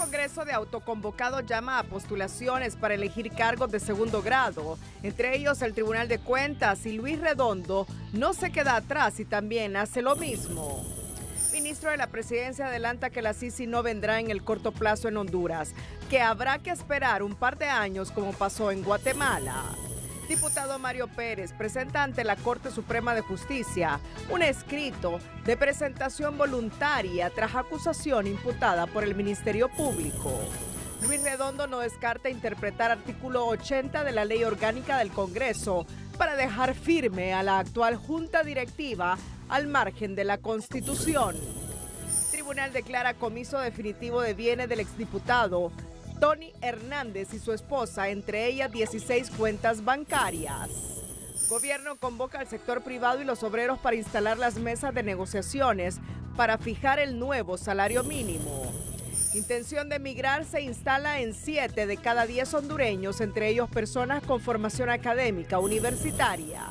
Congreso de autoconvocado llama a postulaciones para elegir cargos de segundo grado, entre ellos el Tribunal de Cuentas, y Luis Redondo no se queda atrás y también hace lo mismo. Ministro de la Presidencia adelanta que la Sisi no vendrá en el corto plazo en Honduras, que habrá que esperar un par de años como pasó en Guatemala. Diputado Mario Pérez presenta ante la Corte Suprema de Justicia un escrito de presentación voluntaria tras acusación imputada por el Ministerio Público. Luis Redondo no descarta interpretar artículo 80 de la Ley Orgánica del Congreso para dejar firme a la actual Junta Directiva al margen de la Constitución. Tribunal declara comiso definitivo de bienes del exdiputado Tony Hernández y su esposa, entre ellas 16 cuentas bancarias. Gobierno convoca al sector privado y los obreros para instalar las mesas de negociaciones para fijar el nuevo salario mínimo. Intención de emigrar se instala en 7 de cada 10 hondureños, entre ellos personas con formación académica universitaria.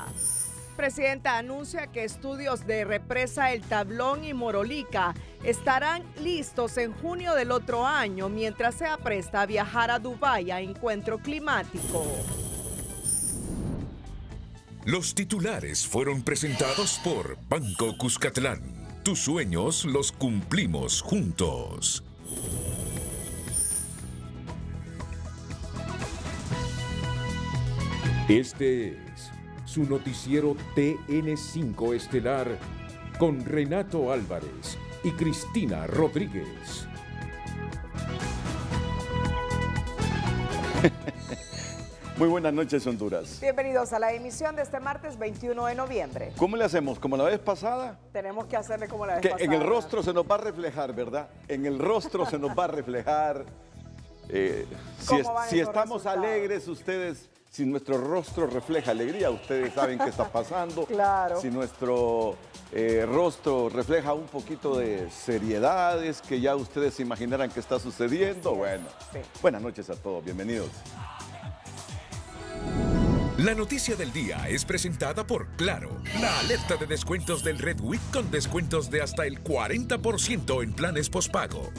Presidenta anuncia que estudios de represa El Tablón y Morolica estarán listos en junio del otro año, mientras se apresta a viajar a Dubái a encuentro climático. Los titulares fueron presentados por Banco Cuscatlán. Tus sueños los cumplimos juntos. Este es su noticiero TN5 Estelar con Renato Álvarez y Cristina Rodríguez. Muy buenas noches, Honduras. Bienvenidos a la emisión de este martes 21 de noviembre. ¿Cómo le hacemos? ¿Como la vez pasada? Tenemos que hacerle como la vez Que pasada. en el rostro se nos va a reflejar, ¿verdad? En el rostro se nos va a reflejar. Si estamos alegres, ustedes, si nuestro rostro refleja alegría, ustedes saben qué está pasando. Claro. Si nuestro rostro refleja un poquito de seriedades que ya ustedes se imaginarán que está sucediendo. Bueno, sí. Buenas noches a todos, bienvenidos. La noticia del día es presentada por Claro. La alerta de descuentos del Red Week con descuentos de hasta el 40% en planes pospago.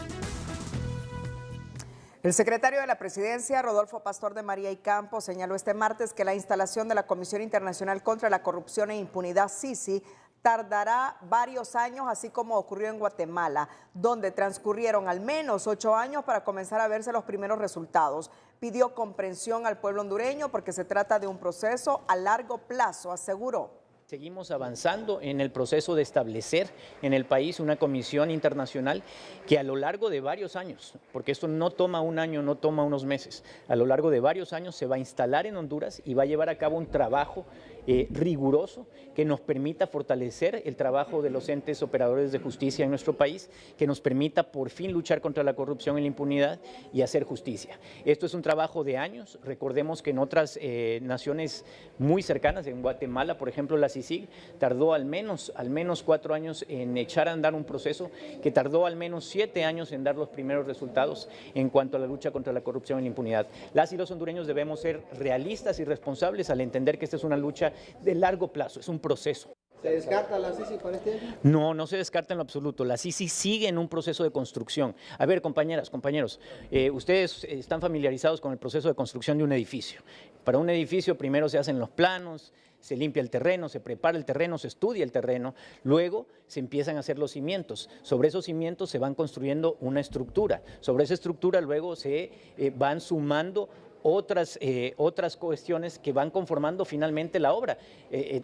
El secretario de la Presidencia, Rodolfo Pastor de María y Campos, señaló este martes que la instalación de la Comisión Internacional contra la Corrupción e Impunidad, CICI, tardará varios años, así como ocurrió en Guatemala, donde transcurrieron al menos 8 años para comenzar a verse los primeros resultados. Pidió comprensión al pueblo hondureño porque se trata de un proceso a largo plazo, aseguró. Seguimos avanzando en el proceso de establecer en el país una comisión internacional que a lo largo de varios años, porque esto no toma un año, no toma unos meses, a lo largo de varios años se va a instalar en Honduras y va a llevar a cabo un trabajo riguroso que nos permita fortalecer el trabajo de los entes operadores de justicia en nuestro país, que nos permita por fin luchar contra la corrupción y la impunidad y hacer justicia. Esto es un trabajo de años. Recordemos que en otras naciones muy cercanas, en Guatemala, por ejemplo, la CICIG tardó al menos 4 años en echar a andar un proceso que tardó al menos 7 años en dar los primeros resultados en cuanto a la lucha contra la corrupción y la impunidad. Las y los hondureños debemos ser realistas y responsables al entender que esta es una lucha de largo plazo, es un proceso. ¿Se descarta la CICI para este año? No, no se descarta en lo absoluto. La CICI sigue en un proceso de construcción. A ver, compañeras, compañeros, ustedes están familiarizados con el proceso de construcción de un edificio. Para un edificio primero se hacen los planos, se limpia el terreno, se prepara el terreno, se estudia el terreno, luego se empiezan a hacer los cimientos. Sobre esos cimientos se van construyendo una estructura. Sobre esa estructura luego se van sumando otras cuestiones que van conformando finalmente la obra.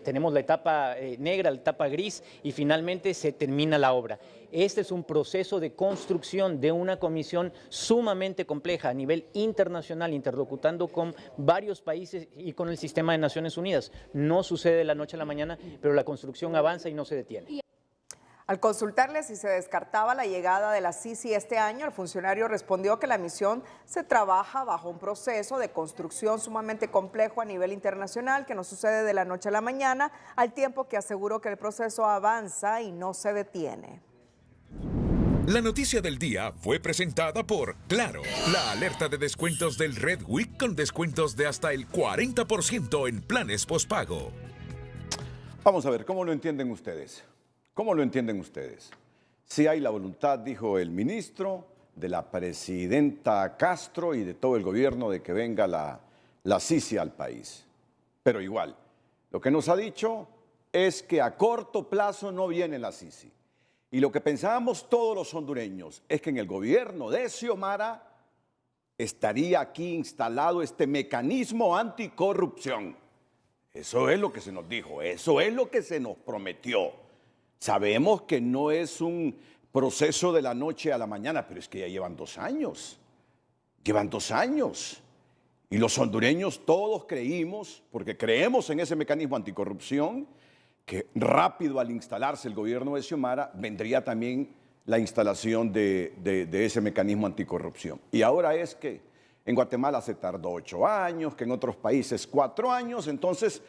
Tenemos la etapa negra, la etapa gris y finalmente se termina la obra. Este es un proceso de construcción de una comisión sumamente compleja a nivel internacional, interlocutando con varios países y con el sistema de Naciones Unidas. No sucede de la noche a la mañana, pero la construcción avanza y no se detiene. Al consultarle si se descartaba la llegada de la CICI este año, el funcionario respondió que la misión se trabaja bajo un proceso de construcción sumamente complejo a nivel internacional que no sucede de la noche a la mañana, al tiempo que aseguró que el proceso avanza y no se detiene. La noticia del día fue presentada por Claro. La alerta de descuentos del Red Week con descuentos de hasta el 40% en planes pospago. Vamos a ver, ¿cómo lo entienden ustedes? ¿Cómo lo entienden ustedes? Si hay la voluntad, dijo el ministro, de la presidenta Castro y de todo el gobierno de que venga la Sisi al país. Pero igual, lo que nos ha dicho es que a corto plazo no viene la Sisi. Y lo que pensábamos todos los hondureños es que en el gobierno de Xiomara estaría aquí instalado este mecanismo anticorrupción. Eso es lo que se nos dijo, eso es lo que se nos prometió. Sabemos que no es un proceso de la noche a la mañana, pero es que ya llevan 2 años. Llevan 2 años. Y los hondureños todos creímos, porque creemos en ese mecanismo anticorrupción, que rápido al instalarse el gobierno de Xiomara vendría también la instalación de ese mecanismo anticorrupción. Y ahora es que en Guatemala se tardó 8 años, que en otros países 4 años, entonces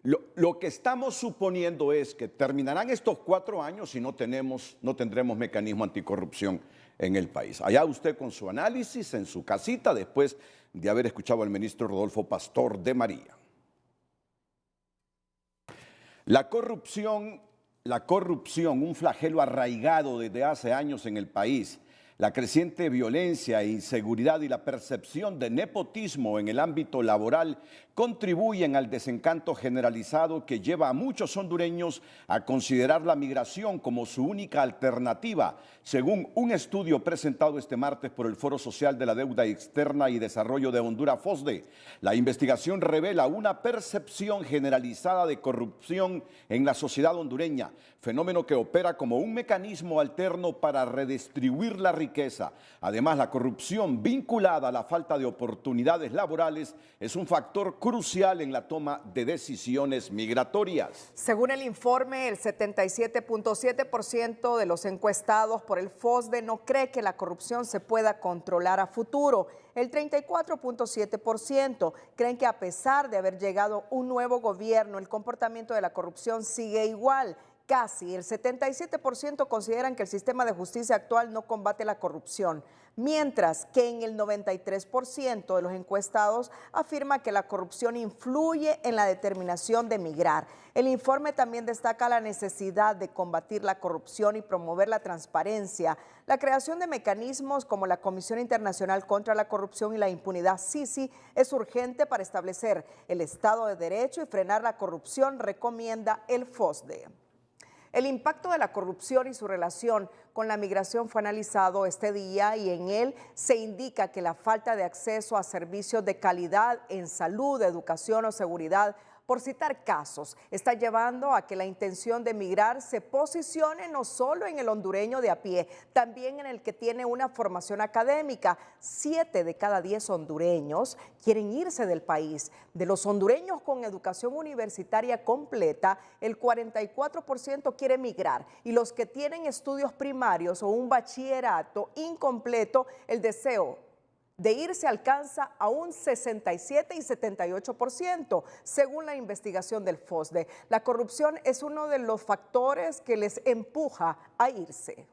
lo que estamos suponiendo es que terminarán estos 4 años y no tendremos mecanismo anticorrupción en el país. Allá usted con su análisis en su casita después de haber escuchado al ministro Rodolfo Pastor de María. La corrupción, un flagelo arraigado desde hace años en el país. La creciente violencia e inseguridad y la percepción de nepotismo en el ámbito laboral contribuyen al desencanto generalizado que lleva a muchos hondureños a considerar la migración como su única alternativa, según un estudio presentado este martes por el Foro Social de la Deuda Externa y Desarrollo de Honduras, FOSDE. La investigación revela una percepción generalizada de corrupción en la sociedad hondureña, fenómeno que opera como un mecanismo alterno para redistribuir la riqueza. Además, la corrupción vinculada a la falta de oportunidades laborales es un factor crucial en la toma de decisiones migratorias. Según el informe, el 77.7% de los encuestados por el FOSDE no cree que la corrupción se pueda controlar a futuro. El 34.7% creen que a pesar de haber llegado un nuevo gobierno, el comportamiento de la corrupción sigue igual. Casi el 77% consideran que el sistema de justicia actual no combate la corrupción, mientras que en el 93% de los encuestados afirma que la corrupción influye en la determinación de migrar. El informe también destaca la necesidad de combatir la corrupción y promover la transparencia. La creación de mecanismos como la Comisión Internacional contra la Corrupción y la Impunidad, CICI, es urgente para establecer el Estado de Derecho y frenar la corrupción, recomienda el FOSDE. El impacto de la corrupción y su relación con la migración fue analizado este día y en él se indica que la falta de acceso a servicios de calidad en salud, educación o seguridad, por citar casos, está llevando a que la intención de migrar se posicione no solo en el hondureño de a pie, también en el que tiene una formación académica. 7 de cada 10 hondureños quieren irse del país. De los hondureños con educación universitaria completa, el 44% quiere migrar y los que tienen estudios primarios o un bachillerato incompleto, el deseo de irse alcanza a un 67 y 78%, según la investigación del FOSDE. La corrupción es uno de los factores que les empuja a irse.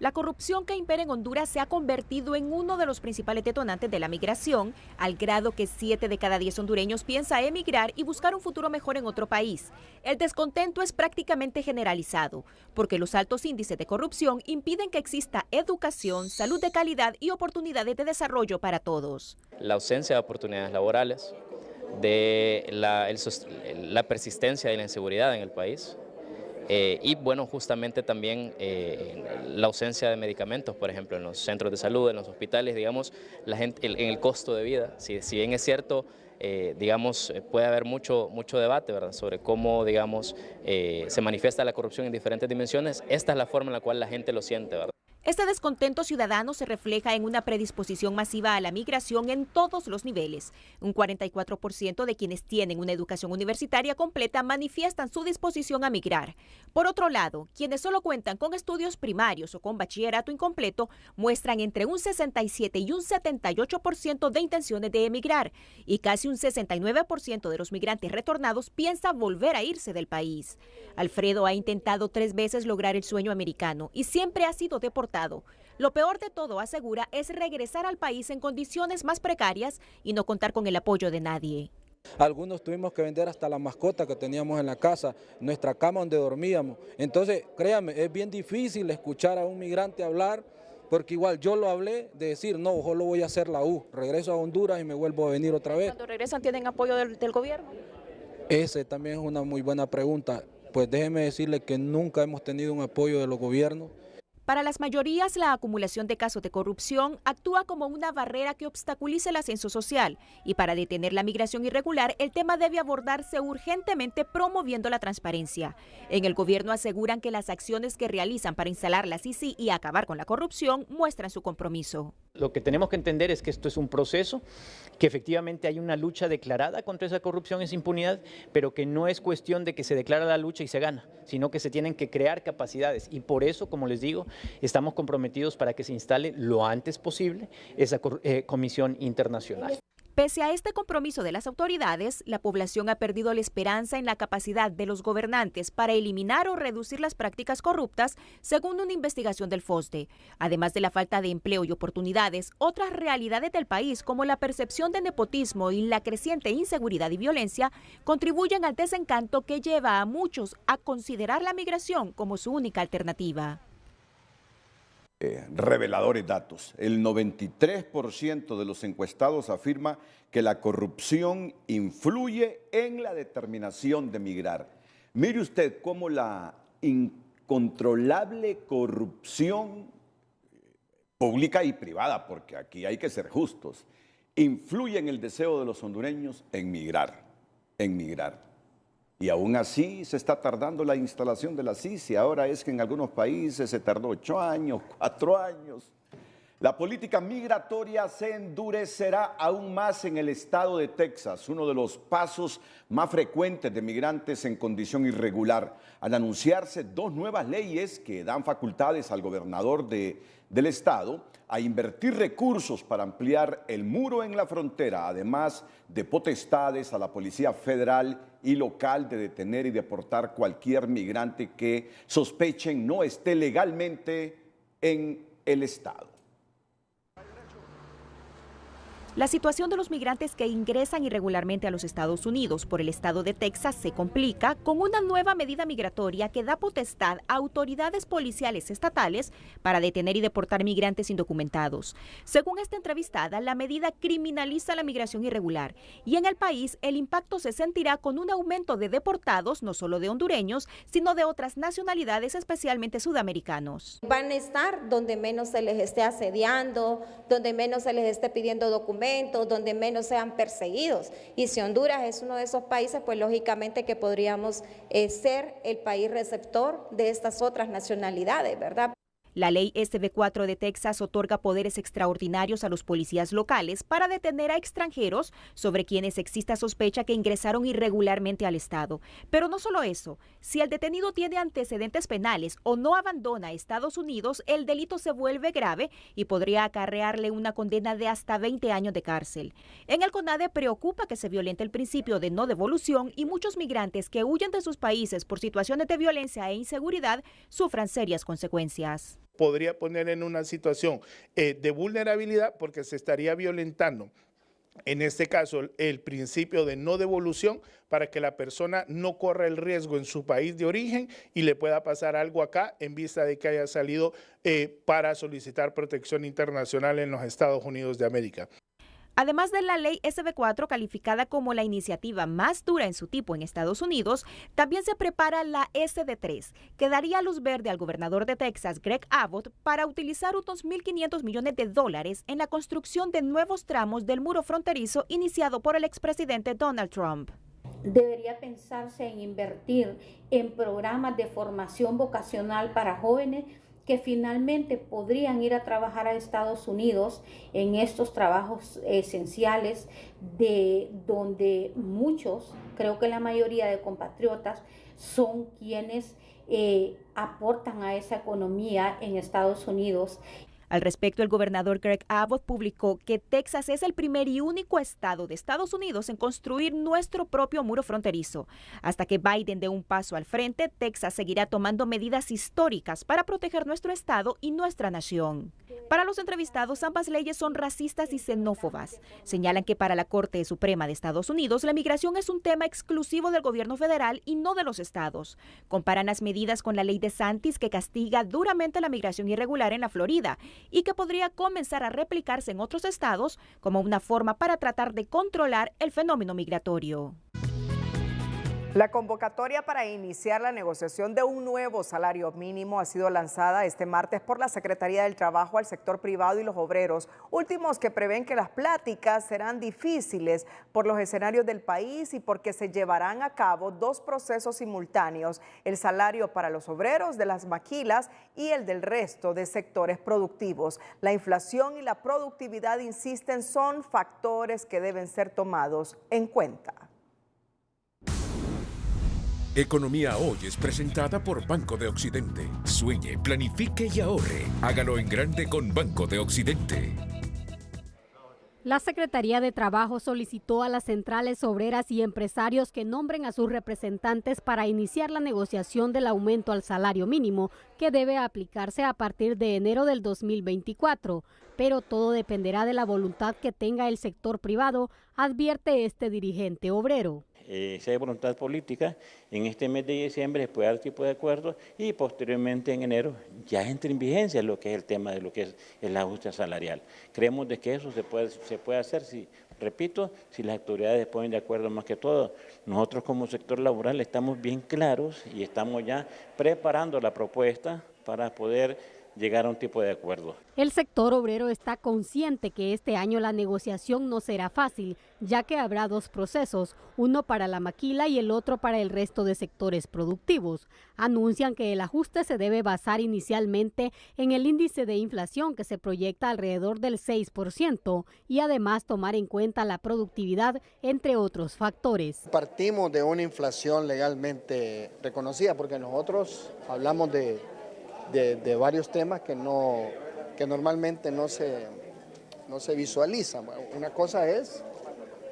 La corrupción que impera en Honduras se ha convertido en uno de los principales detonantes de la migración, al grado que 7 de cada 10 hondureños piensa emigrar y buscar un futuro mejor en otro país. El descontento es prácticamente generalizado, porque los altos índices de corrupción impiden que exista educación, salud de calidad y oportunidades de desarrollo para todos. La ausencia de oportunidades laborales, de la persistencia de la inseguridad en el país, y bueno, justamente también la ausencia de medicamentos, por ejemplo, en los centros de salud, en los hospitales, digamos, la gente, en el costo de vida. Si bien es cierto, digamos, puede haber mucho debate, ¿verdad?, sobre cómo, digamos, se manifiesta la corrupción en diferentes dimensiones. Esta es la forma en la cual la gente lo siente, ¿verdad? Este descontento ciudadano se refleja en una predisposición masiva a la migración en todos los niveles. Un 44% de quienes tienen una educación universitaria completa manifiestan su disposición a migrar. Por otro lado, quienes solo cuentan con estudios primarios o con bachillerato incompleto muestran entre un 67 y un 78% de intenciones de emigrar y casi un 69% de los migrantes retornados piensa volver a irse del país. Alfredo ha intentado 3 veces lograr el sueño americano y siempre ha sido deportado. Lo peor de todo, asegura, es regresar al país en condiciones más precarias y no contar con el apoyo de nadie. Algunos tuvimos que vender hasta la mascota que teníamos en la casa, nuestra cama donde dormíamos. Entonces, créanme, es bien difícil escuchar a un migrante hablar, porque igual yo lo hablé de decir, no, solo voy a hacer la U, regreso a Honduras y me vuelvo a venir otra vez. ¿Cuando regresan tienen apoyo del gobierno? Ese también es una muy buena pregunta. Pues déjeme decirle que nunca hemos tenido un apoyo de los gobiernos. Para las mayorías, la acumulación de casos de corrupción actúa como una barrera que obstaculiza el ascenso social. Y para detener la migración irregular, el tema debe abordarse urgentemente promoviendo la transparencia. En el gobierno aseguran que las acciones que realizan para instalar la CICI y acabar con la corrupción muestran su compromiso. Lo que tenemos que entender es que esto es un proceso, que efectivamente hay una lucha declarada contra esa corrupción, esa impunidad, pero que no es cuestión de que se declara la lucha y se gana, sino que se tienen que crear capacidades. Y por eso, como les digo, estamos comprometidos para que se instale lo antes posible esa comisión internacional. Pese a este compromiso de las autoridades, la población ha perdido la esperanza en la capacidad de los gobernantes para eliminar o reducir las prácticas corruptas, según una investigación del FOSDE. Además de la falta de empleo y oportunidades, otras realidades del país, como la percepción de nepotismo y la creciente inseguridad y violencia, contribuyen al desencanto que lleva a muchos a considerar la migración como su única alternativa. Reveladores datos. El 93% de los encuestados afirma que la corrupción influye en la determinación de migrar. Mire usted cómo la incontrolable corrupción pública y privada, porque aquí hay que ser justos, influye en el deseo de los hondureños en migrar, Y aún así se está tardando la instalación de la CICI. Ahora es que en algunos países se tardó 8 años, 4 años. La política migratoria se endurecerá aún más en el estado de Texas, uno de los pasos más frecuentes de migrantes en condición irregular, al anunciarse 2 nuevas leyes que dan facultades al gobernador del estado a invertir recursos para ampliar el muro en la frontera, además de potestades a la Policía Federal y local de detener y deportar cualquier migrante que sospechen no esté legalmente en el estado. La situación de los migrantes que ingresan irregularmente a los Estados Unidos por el estado de Texas se complica con una nueva medida migratoria que da potestad a autoridades policiales estatales para detener y deportar migrantes indocumentados. Según esta entrevistada, la medida criminaliza la migración irregular y en el país el impacto se sentirá con un aumento de deportados, no solo de hondureños, sino de otras nacionalidades, especialmente sudamericanos. Van a estar donde menos se les esté asediando, donde menos se les esté pidiendo documentos, donde menos sean perseguidos. Y si Honduras es uno de esos países, pues lógicamente que podríamos ser el país receptor de estas otras nacionalidades, ¿verdad? La ley SB4 de Texas otorga poderes extraordinarios a los policías locales para detener a extranjeros sobre quienes exista sospecha que ingresaron irregularmente al estado. Pero no solo eso, si el detenido tiene antecedentes penales o no abandona Estados Unidos, el delito se vuelve grave y podría acarrearle una condena de hasta 20 años de cárcel. En el CONADE preocupa que se violente el principio de no devolución y muchos migrantes que huyen de sus países por situaciones de violencia e inseguridad sufran serias consecuencias. Podría poner en una situación de vulnerabilidad porque se estaría violentando, en este caso, el principio de no devolución para que la persona no corra el riesgo en su país de origen y le pueda pasar algo acá en vista de que haya salido para solicitar protección internacional en los Estados Unidos de América. Además de la ley SB4, calificada como la iniciativa más dura en su tipo en Estados Unidos, también se prepara la SD3, que daría luz verde al gobernador de Texas, Greg Abbott, para utilizar unos $1.500 millones en la construcción de nuevos tramos del muro fronterizo iniciado por el expresidente Donald Trump. Debería pensarse en invertir en programas de formación vocacional para jóvenes que finalmente podrían ir a trabajar a Estados Unidos en estos trabajos esenciales de donde muchos, creo que la mayoría de compatriotas, son quienes aportan a esa economía en Estados Unidos. Al respecto, el gobernador Greg Abbott publicó que Texas es el primer y único estado de Estados Unidos en construir nuestro propio muro fronterizo. Hasta que Biden dé un paso al frente, Texas seguirá tomando medidas históricas para proteger nuestro estado y nuestra nación. Para los entrevistados, ambas leyes son racistas y xenófobas. Señalan que para la Corte Suprema de Estados Unidos, la migración es un tema exclusivo del gobierno federal y no de los estados. Comparan las medidas con la ley DeSantis, que castiga duramente la migración irregular en la Florida y que podría comenzar a replicarse en otros estados como una forma para tratar de controlar el fenómeno migratorio. La convocatoria para iniciar la negociación de un nuevo salario mínimo ha sido lanzada este martes por la Secretaría del Trabajo al sector privado y los obreros, últimos que prevén que las pláticas serán difíciles por los escenarios del país y porque se llevarán a cabo dos procesos simultáneos, el salario para los obreros de las maquilas y el del resto de sectores productivos. La inflación y la productividad, insisten, son factores que deben ser tomados en cuenta. Economía Hoy es presentada por Banco de Occidente. Sueñe, planifique y ahorre. Hágalo en grande con Banco de Occidente. La Secretaría de Trabajo solicitó a las centrales obreras y empresarios que nombren a sus representantes para iniciar la negociación del aumento al salario mínimo, que debe aplicarse a partir de enero del 2024. Pero todo dependerá de la voluntad que tenga el sector privado, advierte este dirigente obrero. Si hay voluntad política, en este mes de diciembre se puede dar tipo de acuerdo y posteriormente en enero ya entra en vigencia lo que es el tema de lo que es el ajuste salarial. Creemos de que eso se puede hacer, repito, si las autoridades ponen de acuerdo más que todo. Nosotros como sector laboral estamos bien claros y estamos ya preparando la propuesta para poder llegar a un tipo de acuerdo. El sector obrero está consciente que este año la negociación no será fácil, ya que habrá dos procesos, uno para la maquila y el otro para el resto de sectores productivos. Anuncian que el ajuste se debe basar inicialmente en el índice de inflación, que se proyecta alrededor del 6%, y además tomar en cuenta la productividad, entre otros factores. Partimos de una inflación legalmente reconocida, porque nosotros hablamos de varios temas que normalmente no se visualizan. Una cosa es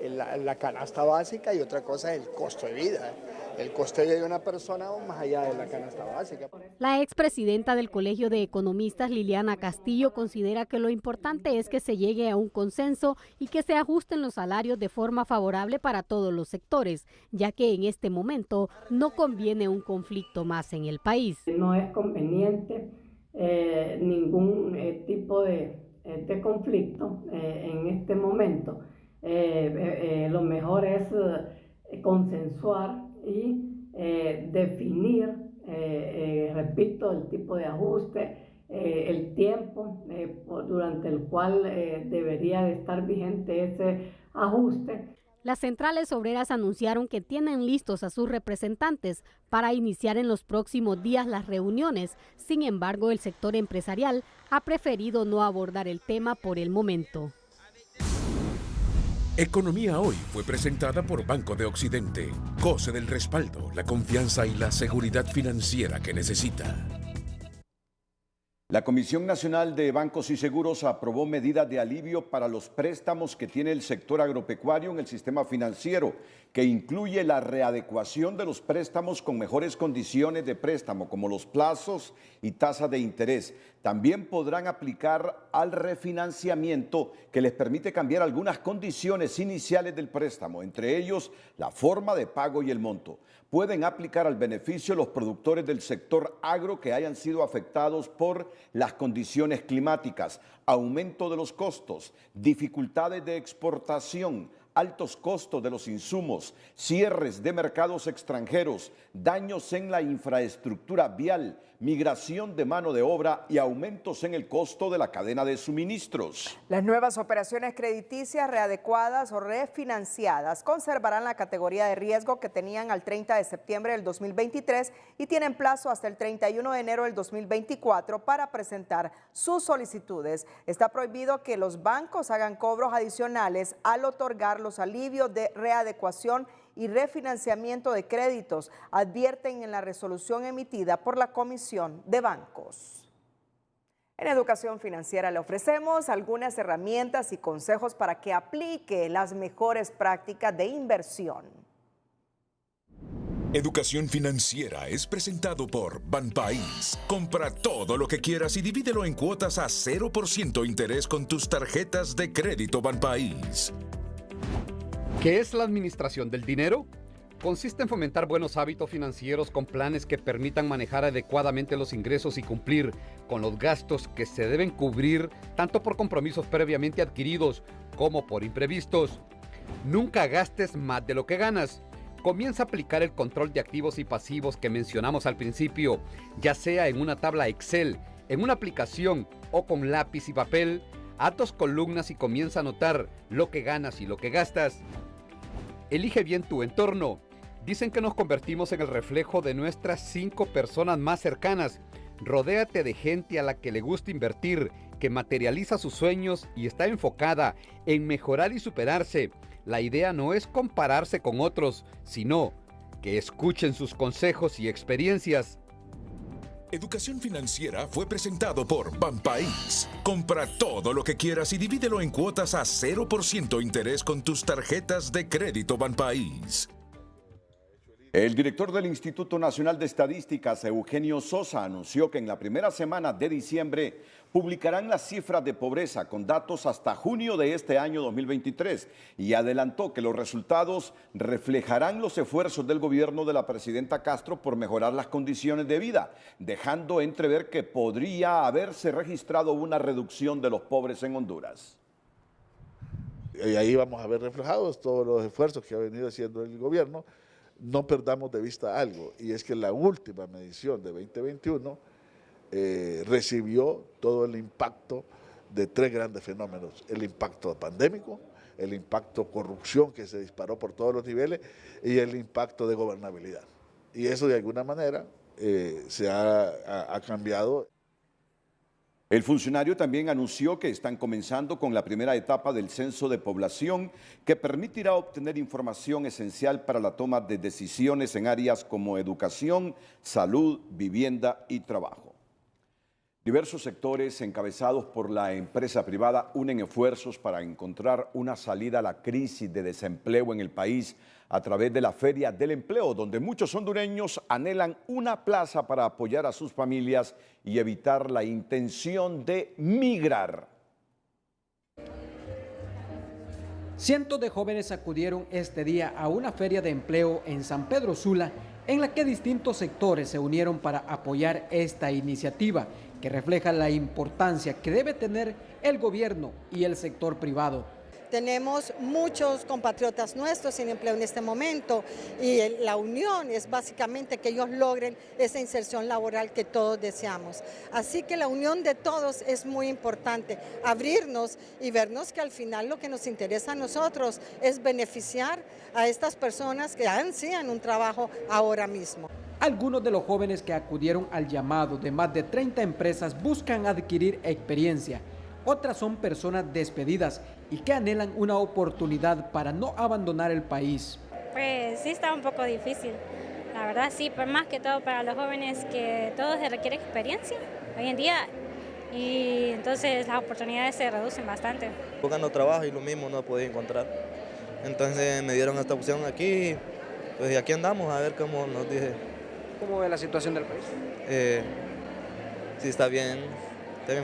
la canasta básica y otra cosa es el costo de vida. El costo de vida de una persona va más allá de la canasta básica. La expresidenta del Colegio de Economistas, Liliana Castillo, considera que lo importante es que se llegue a un consenso y que se ajusten los salarios de forma favorable para todos los sectores, ya que en este momento no conviene un conflicto más en el país. No es conveniente ningún tipo de conflicto en este momento. Lo mejor es consensuar y definir, repito, el tipo de ajuste, el tiempo durante el cual debería de estar vigente ese ajuste. Las centrales obreras anunciaron que tienen listos a sus representantes para iniciar en los próximos días las reuniones. Sin embargo, el sector empresarial ha preferido no abordar el tema por el momento. Economía Hoy fue presentada por Banco de Occidente. Goce del respaldo, la confianza y la seguridad financiera que necesita. La Comisión Nacional de Bancos y Seguros aprobó medidas de alivio para los préstamos que tiene el sector agropecuario en el sistema financiero, que incluye la readecuación de los préstamos con mejores condiciones de préstamo, como los plazos y tasas de interés. También podrán aplicar al refinanciamiento, que les permite cambiar algunas condiciones iniciales del préstamo, entre ellos la forma de pago y el monto. Pueden aplicar al beneficio los productores del sector agro que hayan sido afectados por las condiciones climáticas, aumento de los costos, dificultades de exportación, altos costos de los insumos, cierres de mercados extranjeros, daños en la infraestructura vial, migración de mano de obra y aumentos en el costo de la cadena de suministros. Las nuevas operaciones crediticias readecuadas o refinanciadas conservarán la categoría de riesgo que tenían al 30 de septiembre del 2023 y tienen plazo hasta el 31 de enero del 2024 para presentar sus solicitudes. Está prohibido que los bancos hagan cobros adicionales al otorgar los alivios de readecuación y refinanciamiento de créditos, advierten en la resolución emitida por la Comisión de Bancos. En Educación Financiera le ofrecemos algunas herramientas y consejos para que aplique las mejores prácticas de inversión. Educación Financiera es presentado por Banpaís. Compra todo lo que quieras y divídelo en cuotas a 0% interés con tus tarjetas de crédito Banpaís. ¿Qué es la administración del dinero? Consiste en fomentar buenos hábitos financieros con planes que permitan manejar adecuadamente los ingresos y cumplir con los gastos que se deben cubrir tanto por compromisos previamente adquiridos como por imprevistos. Nunca gastes más de lo que ganas. Comienza a aplicar el control de activos y pasivos que mencionamos al principio, ya sea en una tabla Excel, en una aplicación o con lápiz y papel. Haz 2 columnas y comienza a anotar lo que ganas y lo que gastas. Elige bien tu entorno. Dicen que nos convertimos en el reflejo de nuestras 5 personas más cercanas. Rodéate de gente a la que le gusta invertir, que materializa sus sueños y está enfocada en mejorar y superarse. La idea no es compararse con otros, sino que escuchen sus consejos y experiencias. Educación Financiera fue presentado por Banpaís. Compra todo lo que quieras y divídelo en cuotas a 0% interés con tus tarjetas de crédito Banpaís. El director del Instituto Nacional de Estadísticas, Eugenio Sosa, anunció que en la primera semana de diciembre publicarán las cifras de pobreza con datos hasta junio de este año 2023 y adelantó que los resultados reflejarán los esfuerzos del gobierno de la presidenta Castro por mejorar las condiciones de vida, dejando entrever que podría haberse registrado una reducción de los pobres en Honduras. Y ahí vamos a ver reflejados todos los esfuerzos que ha venido haciendo el gobierno. No perdamos de vista algo, y es que la última medición de 2021 recibió todo el impacto de 3 grandes fenómenos: el impacto pandémico, el impacto corrupción que se disparó por todos los niveles y el impacto de gobernabilidad. Y eso de alguna manera se ha cambiado. El funcionario también anunció que están comenzando con la primera etapa del censo de población que permitirá obtener información esencial para la toma de decisiones en áreas como educación, salud, vivienda y trabajo. Diversos sectores encabezados por la empresa privada unen esfuerzos para encontrar una salida a la crisis de desempleo en el país a través de la Feria del Empleo, donde muchos hondureños anhelan una plaza para apoyar a sus familias y evitar la intención de migrar. Cientos de jóvenes acudieron este día a una feria de empleo en San Pedro Sula, en la que distintos sectores se unieron para apoyar esta iniciativa, que refleja la importancia que debe tener el gobierno y el sector privado. Tenemos muchos compatriotas nuestros sin empleo en este momento y la unión es básicamente que ellos logren esa inserción laboral que todos deseamos. Así que la unión de todos es muy importante, abrirnos y vernos que al final lo que nos interesa a nosotros es beneficiar a estas personas que ansían un trabajo ahora mismo. Algunos de los jóvenes que acudieron al llamado de más de 30 empresas buscan adquirir experiencia. Otras son personas despedidas y que anhelan una oportunidad para no abandonar el país. Pues sí está un poco difícil, la verdad sí, pero más que todo para los jóvenes que todo se requiere experiencia hoy en día y entonces las oportunidades se reducen bastante. Buscando trabajo y lo mismo no podía encontrar, entonces me dieron esta opción aquí, pues y aquí andamos a ver cómo nos dije. ¿Cómo ve la situación del país? Sí está bien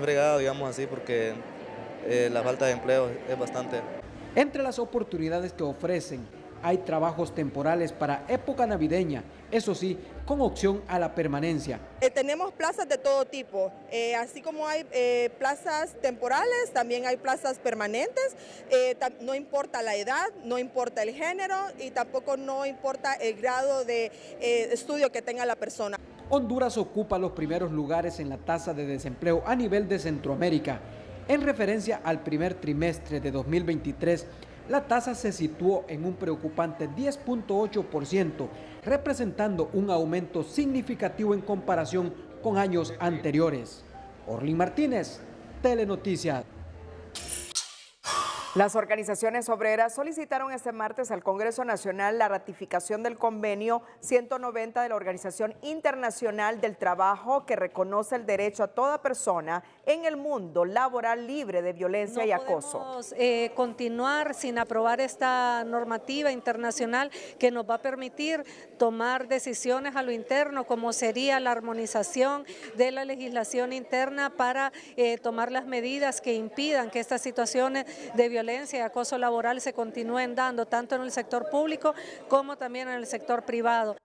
fregado, digamos así, porque la falta de empleo es bastante. Entre las oportunidades que ofrecen hay trabajos temporales para época navideña, eso sí, con opción a la permanencia. Tenemos plazas de todo tipo, así como hay plazas temporales, también hay plazas permanentes, no importa la edad, no importa el género y tampoco no importa el grado de estudio que tenga la persona. Honduras ocupa los primeros lugares en la tasa de desempleo a nivel de Centroamérica. En referencia al primer trimestre de 2023, la tasa se situó en un preocupante 10.8%, representando un aumento significativo en comparación con años anteriores. Orlin Martínez, Telenoticias. Las organizaciones obreras solicitaron este martes al Congreso Nacional la ratificación del convenio 190 de la Organización Internacional del Trabajo, que reconoce el derecho a toda persona en el mundo laboral libre de violencia y acoso. No podemos continuar sin aprobar esta normativa internacional que nos va a permitir tomar decisiones a lo interno, como sería la armonización de la legislación interna para tomar las medidas que impidan que estas situaciones de violencia y acoso laboral se continúen dando tanto en el sector público como también en el sector privado.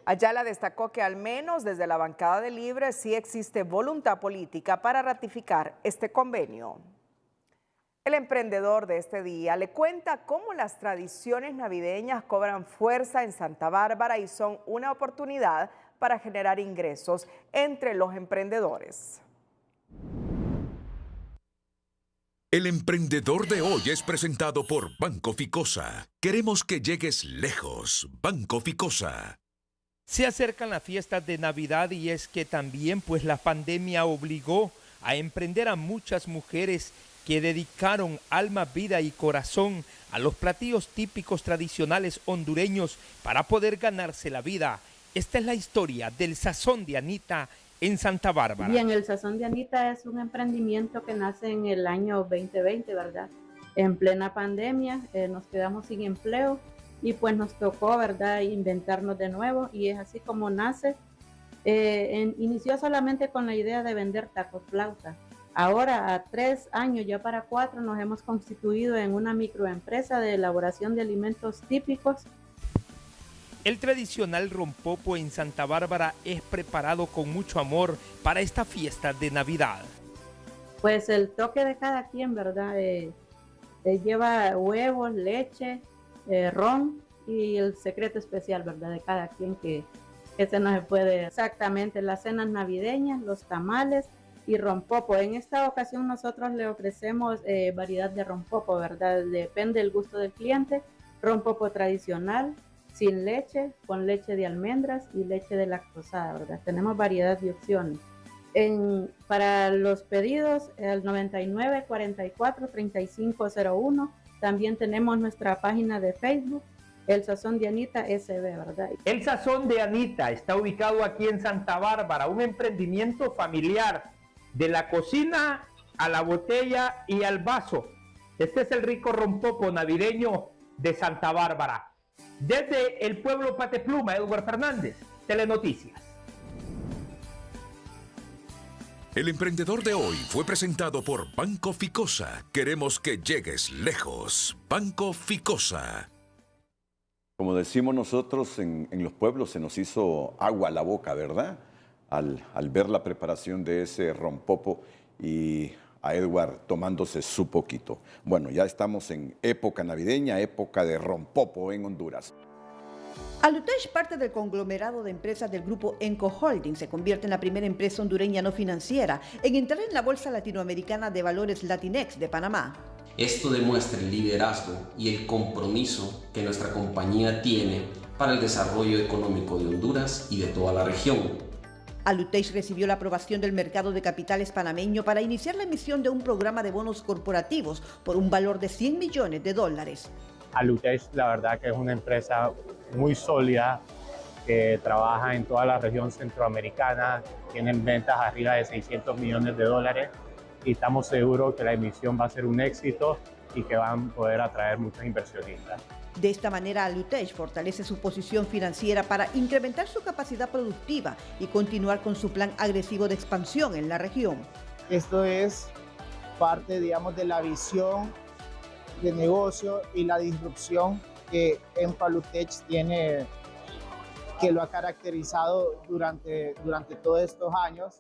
Ayala destacó que al menos desde la bancada de Libre sí existe voluntad política para ratificar este convenio. El emprendedor de este día le cuenta cómo las tradiciones navideñas cobran fuerza en Santa Bárbara y son una oportunidad para generar ingresos entre los emprendedores. El emprendedor de hoy es presentado por Banco Ficosa. Queremos que llegues lejos. Banco Ficosa. Se acercan las fiestas de Navidad y es que también pues la pandemia obligó a emprender a muchas mujeres que dedicaron alma, vida y corazón a los platillos típicos tradicionales hondureños para poder ganarse la vida. Esta es la historia del Sazón de Anita en Santa Bárbara. Bien, el Sazón de Anita es un emprendimiento que nace en el año 2020, ¿verdad? En plena pandemia nos quedamos sin empleo y pues nos tocó, ¿verdad?, inventarnos de nuevo, y es así como nace. Inició solamente con la idea de vender tacos flauta. Ahora, a 3 años, ya para 4, nos hemos constituido en una microempresa de elaboración de alimentos típicos. El tradicional rompopo en Santa Bárbara es preparado con mucho amor para esta fiesta de Navidad. Pues el toque de cada quien, ¿verdad? Lleva huevos, leche, ron y el secreto especial, ¿verdad?, de cada quien que se nos puede. Exactamente, las cenas navideñas, los tamales y rompopo. En esta ocasión nosotros le ofrecemos variedad de rompopo, ¿verdad? Depende del gusto del cliente. Rompopo tradicional, sin leche, con leche de almendras y leche de lactosada, ¿verdad? Tenemos variedad de opciones. Para los pedidos, el 99 44 3501. También tenemos nuestra página de Facebook, El Sazón de Anita SB, ¿verdad? El Sazón de Anita está ubicado aquí en Santa Bárbara, un emprendimiento familiar, de la cocina a la botella y al vaso. Este es el rico rompopo navideño de Santa Bárbara. Desde el pueblo Patepluma, Edward Fernández, Telenoticias. El emprendedor de hoy fue presentado por Banco Ficosa. Queremos que llegues lejos. Banco Ficosa. Como decimos nosotros en los pueblos, se nos hizo agua a la boca, ¿verdad? Al ver la preparación de ese rompopo y a Edward tomándose su poquito. Bueno, ya estamos en época navideña, época de rompopo en Honduras. Alutech, parte del conglomerado de empresas del grupo Enco Holding, se convierte en la primera empresa hondureña no financiera en entrar en la Bolsa Latinoamericana de Valores Latinex de Panamá. Esto demuestra el liderazgo y el compromiso que nuestra compañía tiene para el desarrollo económico de Honduras y de toda la región. Alutech recibió la aprobación del mercado de capitales panameño para iniciar la emisión de un programa de bonos corporativos por un valor de $100 millones. Alutech, la verdad que es una empresa muy sólida que trabaja en toda la región centroamericana, tienen ventas arriba de $600 millones y estamos seguros que la emisión va a ser un éxito y que van a poder atraer muchos inversionistas. De esta manera, Alutech fortalece su posición financiera para incrementar su capacidad productiva y continuar con su plan agresivo de expansión en la región. Esto es parte, digamos, de la visión de negocio y la disrupción que Alutech tiene, que lo ha caracterizado durante todos estos años.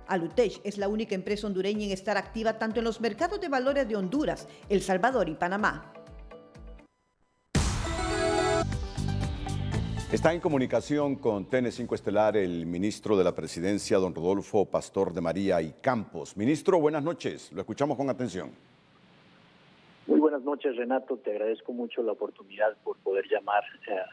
Alutech es la única empresa hondureña en estar activa tanto en los mercados de valores de Honduras, El Salvador y Panamá. Está en comunicación con TN5 Estelar el ministro de la Presidencia, don Rodolfo Pastor de María y Campos. Ministro, buenas noches. Lo escuchamos con atención. Muy buenas noches, Renato. Te agradezco mucho la oportunidad por poder llamar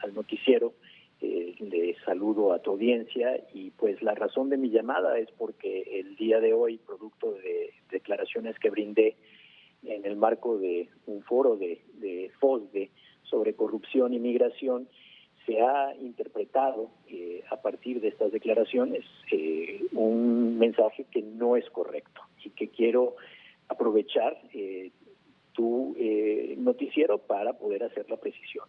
al noticiero. Le saludo a tu audiencia y pues la razón de mi llamada es porque el día de hoy, producto de declaraciones que brindé en el marco de un foro de FOSDE sobre corrupción y migración, se ha interpretado a partir de estas declaraciones un mensaje que no es correcto y que quiero aprovechar tu noticiero para poder hacer la precisión.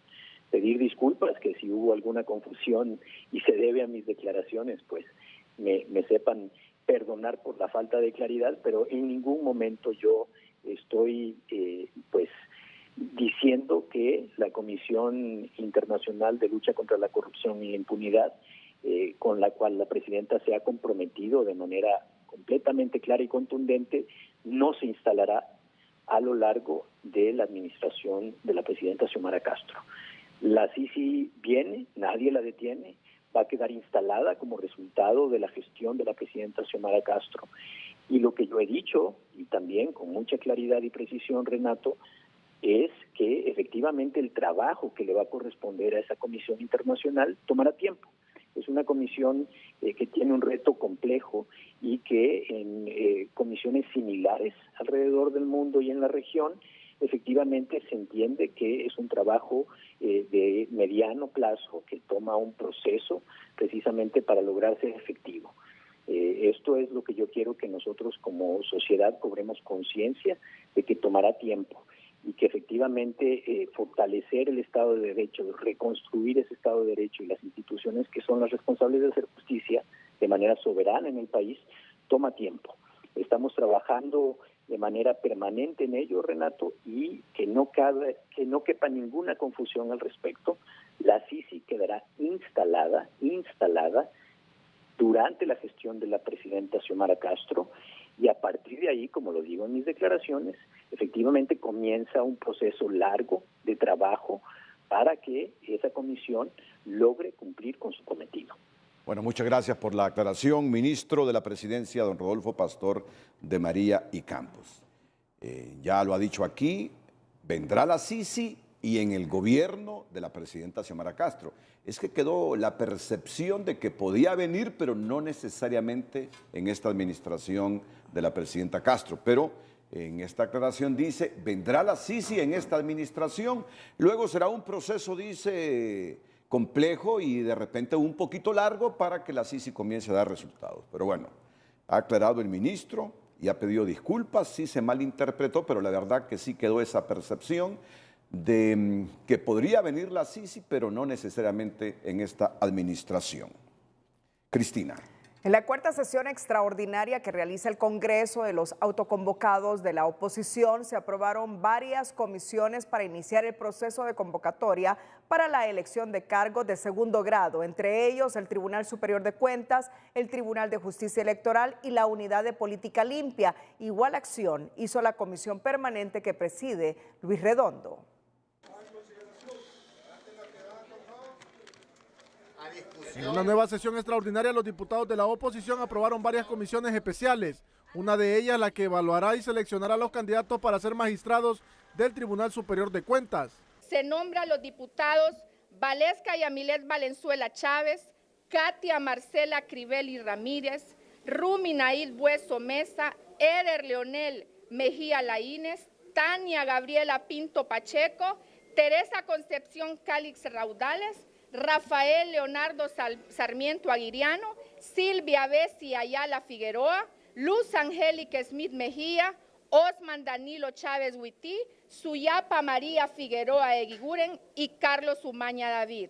Pedir disculpas que si hubo alguna confusión y se debe a mis declaraciones, pues me sepan perdonar por la falta de claridad, pero en ningún momento yo estoy pues diciendo que la Comisión Internacional de Lucha contra la Corrupción y la Impunidad, con la cual la presidenta se ha comprometido de manera completamente clara y contundente, no se instalará a lo largo de la administración de la presidenta Xiomara Castro. La Sisi viene, nadie la detiene, va a quedar instalada como resultado de la gestión de la presidenta Xiomara Castro. Y lo que yo he dicho, y también con mucha claridad y precisión, Renato, es que efectivamente el trabajo que le va a corresponder a esa comisión internacional tomará tiempo. Es una comisión que tiene un reto complejo y que en comisiones similares alrededor del mundo y en la región, efectivamente se entiende que es un trabajo de mediano plazo que toma un proceso precisamente para lograr ser efectivo. Esto es lo que yo quiero que nosotros como sociedad cobremos conciencia de que tomará tiempo y que efectivamente fortalecer el Estado de Derecho, reconstruir ese Estado de Derecho y las instituciones que son las responsables de hacer justicia de manera soberana en el país, toma tiempo. Estamos trabajando de manera permanente en ello, Renato, y que no quepa ninguna confusión al respecto. La Sisi quedará instalada durante la gestión de la presidenta Xiomara Castro, y a partir de ahí, como lo digo en mis declaraciones, efectivamente comienza un proceso largo de trabajo para que esa comisión logre cumplir con su cometido. Bueno, muchas gracias por la aclaración, ministro de la Presidencia, don Rodolfo Pastor de María y Campos. Ya lo ha dicho aquí, vendrá la Sisi y en el gobierno de la presidenta Xiomara Castro. Es que quedó la percepción de que podía venir, pero no necesariamente en esta administración de la presidenta Castro. Pero en esta aclaración dice, vendrá la Sisi en esta administración, luego será un proceso, dice, complejo y de repente un poquito largo para que la Sisi comience a dar resultados. Pero bueno, ha aclarado el ministro y ha pedido disculpas, sí se malinterpretó, pero la verdad que sí quedó esa percepción de que podría venir la Sisi, pero no necesariamente en esta administración. Cristina. En la cuarta sesión extraordinaria que realiza el Congreso de los autoconvocados de la oposición, se aprobaron varias comisiones para iniciar el proceso de convocatoria para la elección de cargos de segundo grado, entre ellos el Tribunal Superior de Cuentas, el Tribunal de Justicia Electoral y la Unidad de Política Limpia. Igual acción hizo la comisión permanente que preside Luis Redondo. En una nueva sesión extraordinaria, los diputados de la oposición aprobaron varias comisiones especiales. Una de ellas la que evaluará y seleccionará a los candidatos para ser magistrados del Tribunal Superior de Cuentas. Se nombra a los diputados Valesca Yamilet Valenzuela Chávez, Katia Marcela Crivelli Ramírez, Rumi Naid Bueso Mesa, Eder Leonel Mejía Laínez, Tania Gabriela Pinto Pacheco, Teresa Concepción Cálix Raudales, Rafael Leonardo Sarmiento Aguiriano, Silvia Bessi Ayala Figueroa, Luz Angélica Smith Mejía, Osman Danilo Chávez Huití, Suyapa María Figueroa Eguiguren y Carlos Umaña David.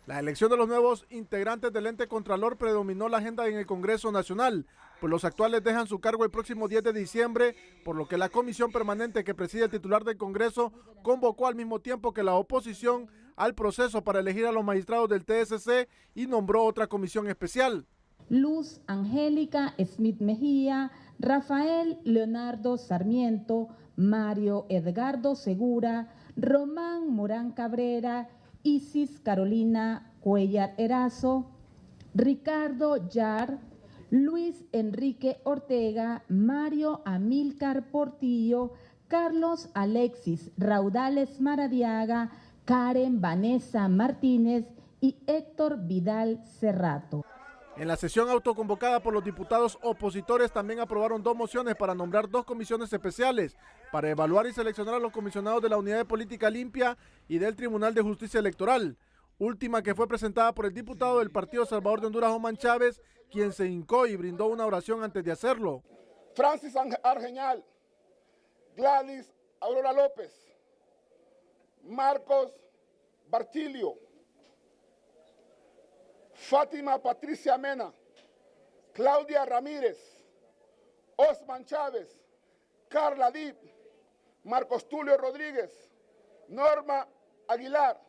La elección de los nuevos integrantes del ente Contralor predominó la agenda en el Congreso Nacional, pues los actuales dejan su cargo el próximo 10 de diciembre, por lo que la comisión permanente que preside el titular del Congreso convocó al mismo tiempo que la oposición al proceso para elegir a los magistrados del TSC y nombró otra comisión especial. Luz Angélica Smith Mejía, Rafael Leonardo Sarmiento, Mario Edgardo Segura, Román Morán Cabrera, Isis Carolina Cuellar Erazo, Ricardo Yar, Luis Enrique Ortega, Mario Amílcar Portillo, Carlos Alexis Raudales Maradiaga, Karen Vanessa Martínez y Héctor Vidal Cerrato. En la sesión autoconvocada por los diputados opositores también aprobaron 2 mociones para nombrar 2 comisiones especiales para evaluar y seleccionar a los comisionados de la Unidad de Política Limpia y del Tribunal de Justicia Electoral, última que fue presentada por el diputado del Partido Salvador de Honduras, Oman Chávez, quien se hincó y brindó una oración antes de hacerlo. Francis Argeñal, Gladys Aurora López, Marcos Bartilio, Fátima Patricia Mena, Claudia Ramírez, Osman Chávez, Carla Dip, Marcos Tulio Rodríguez, Norma Aguilar,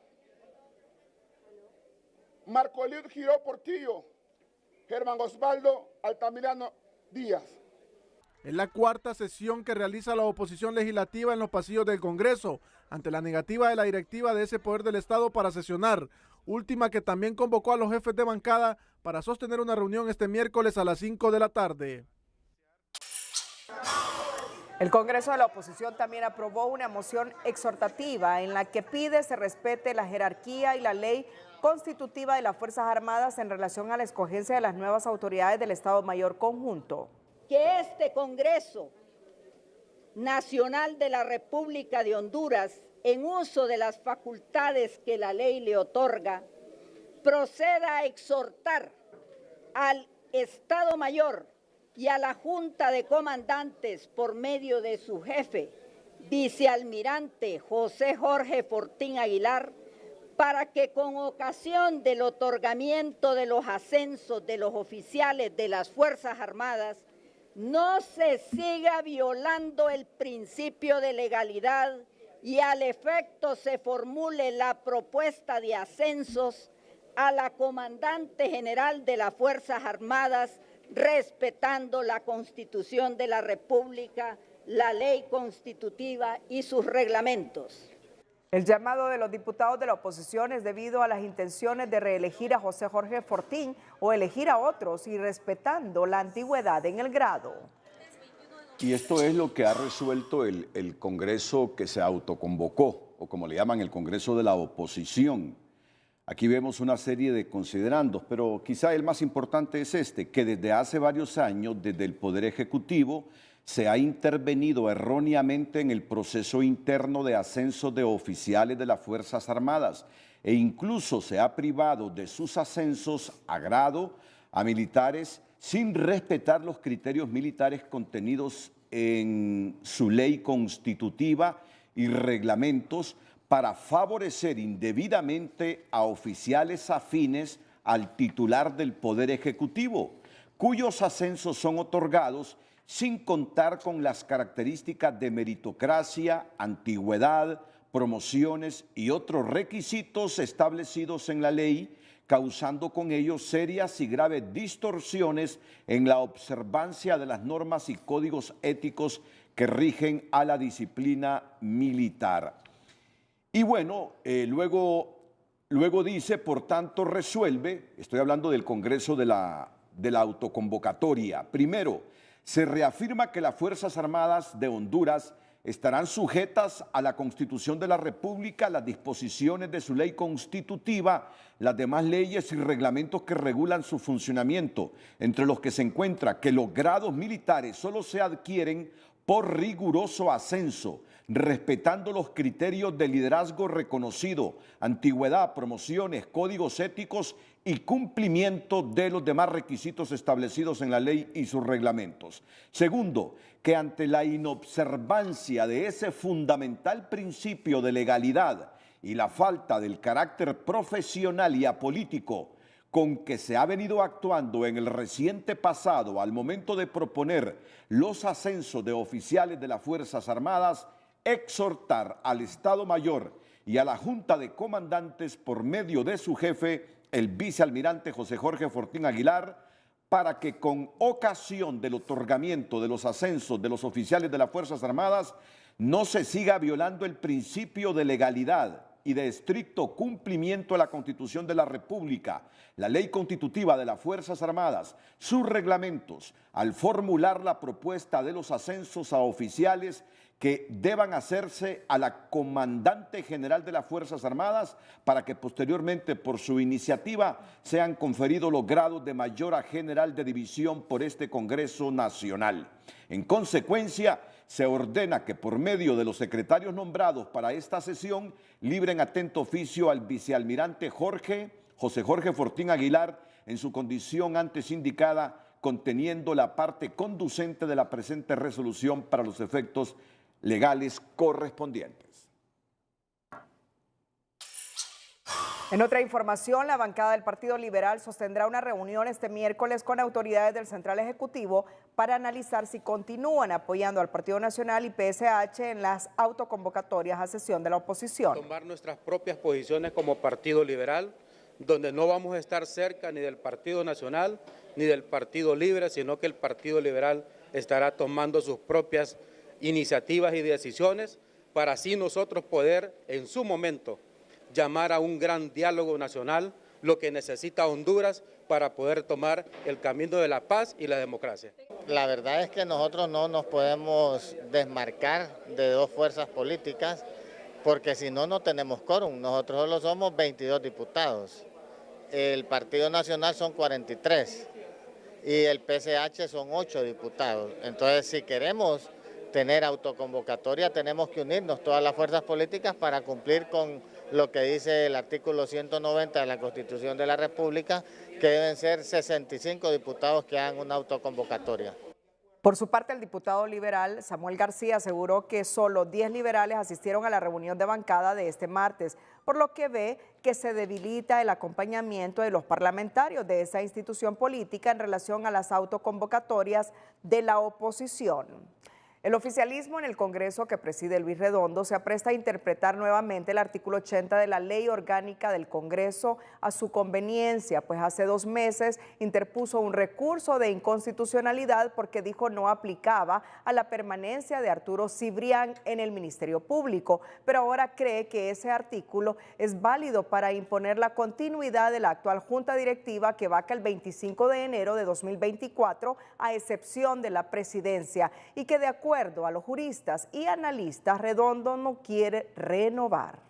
Marco Eliud Giró Portillo, Germán Osvaldo Altamirano Díaz. Es la 4ª sesión que realiza la oposición legislativa en los pasillos del Congreso, ante la negativa de la directiva de ese poder del Estado para sesionar, última que también convocó a los jefes de bancada para sostener una reunión este miércoles a las 5 de la tarde. El Congreso de la Oposición también aprobó una moción exhortativa en la que pide se respete la jerarquía y la ley constitutiva de las Fuerzas Armadas en relación a la escogencia de las nuevas autoridades del Estado Mayor Conjunto. Que este Congreso Nacional de la República de Honduras, en uso de las facultades que la ley le otorga, proceda a exhortar al Estado Mayor y a la Junta de Comandantes por medio de su jefe, vicealmirante José Jorge Fortín Aguilar, para que con ocasión del otorgamiento de los ascensos de los oficiales de las Fuerzas Armadas, no se siga violando el principio de legalidad y al efecto se formule la propuesta de ascensos a la Comandante General de las Fuerzas Armadas, respetando la Constitución de la República, la ley constitutiva y sus reglamentos. El llamado de los diputados de la oposición es debido a las intenciones de reelegir a José Jorge Fortín o elegir a otros y respetando la antigüedad en el grado. Y esto es lo que ha resuelto el Congreso que se autoconvocó, o como le llaman el Congreso de la Oposición. Aquí vemos una serie de considerandos, pero quizá el más importante es este, que desde hace varios años, desde el Poder Ejecutivo, se ha intervenido erróneamente en el proceso interno de ascenso de oficiales de las Fuerzas Armadas e incluso se ha privado de sus ascensos a grado a militares sin respetar los criterios militares contenidos en su ley constitutiva y reglamentos para favorecer indebidamente a oficiales afines al titular del Poder Ejecutivo, cuyos ascensos son otorgados sin contar con las características de meritocracia, antigüedad, promociones y otros requisitos establecidos en la ley, causando con ello serias y graves distorsiones en la observancia de las normas y códigos éticos que rigen a la disciplina militar. Y bueno, luego dice, por tanto resuelve, estoy hablando del Congreso de la autoconvocatoria, primero, se reafirma que las Fuerzas Armadas de Honduras estarán sujetas a la Constitución de la República, las disposiciones de su ley constitutiva, las demás leyes y reglamentos que regulan su funcionamiento, entre los que se encuentra que los grados militares solo se adquieren por riguroso ascenso, respetando los criterios de liderazgo reconocido, antigüedad, promociones, códigos éticos y cumplimiento de los demás requisitos establecidos en la ley y sus reglamentos. Segundo, que ante la inobservancia de ese fundamental principio de legalidad y la falta del carácter profesional y apolítico con que se ha venido actuando en el reciente pasado al momento de proponer los ascensos de oficiales de las Fuerzas Armadas, exhortar al Estado Mayor y a la Junta de Comandantes por medio de su jefe, el vicealmirante José Jorge Fortín Aguilar, para que con ocasión del otorgamiento de los ascensos de los oficiales de las Fuerzas Armadas no se siga violando el principio de legalidad y de estricto cumplimiento de la Constitución de la República, la ley constitutiva de las Fuerzas Armadas, sus reglamentos, al formular la propuesta de los ascensos a oficiales que deban hacerse a la comandante general de las Fuerzas Armadas para que posteriormente, por su iniciativa, sean conferidos los grados de mayor a general de división por este Congreso Nacional. En consecuencia, se ordena que por medio de los secretarios nombrados para esta sesión, libren atento oficio al vicealmirante José Jorge Fortín Aguilar en su condición antes indicada, conteniendo la parte conducente de la presente resolución para los efectos legales correspondientes. En otra información, la bancada del Partido Liberal sostendrá una reunión este miércoles con autoridades del Central Ejecutivo para analizar si continúan apoyando al Partido Nacional y PSH en las autoconvocatorias a sesión de la oposición. Tomar nuestras propias posiciones como Partido Liberal, donde no vamos a estar cerca ni del Partido Nacional ni del Partido Libre, sino que el Partido Liberal estará tomando sus propias iniciativas y decisiones para así nosotros poder en su momento llamar a un gran diálogo nacional, lo que necesita Honduras para poder tomar el camino de la paz y la democracia. La verdad es que nosotros no nos podemos desmarcar de dos fuerzas políticas porque si no, no tenemos quórum. Nosotros solo somos 22 diputados. El Partido Nacional son 43 y el PSH son 8 diputados. Entonces, si queremos tener autoconvocatoria, tenemos que unirnos todas las fuerzas políticas para cumplir con lo que dice el artículo 190 de la Constitución de la República, que deben ser 65 diputados que hagan una autoconvocatoria. Por su parte, el diputado liberal Samuel García aseguró que solo 10 liberales asistieron a la reunión de bancada de este martes, por lo que ve que se debilita el acompañamiento de los parlamentarios de esa institución política en relación a las autoconvocatorias de la oposición. El oficialismo en el Congreso que preside Luis Redondo se apresta a interpretar nuevamente el artículo 80 de la Ley Orgánica del Congreso a su conveniencia, pues hace 2 meses interpuso un recurso de inconstitucionalidad porque dijo no aplicaba a la permanencia de Arturo Cibrián en el Ministerio Público, pero ahora cree que ese artículo es válido para imponer la continuidad de la actual Junta Directiva que vaca el 25 de enero de 2024, a excepción de la presidencia, y que de acuerdo a los juristas y analistas, Redondo no quiere renovar.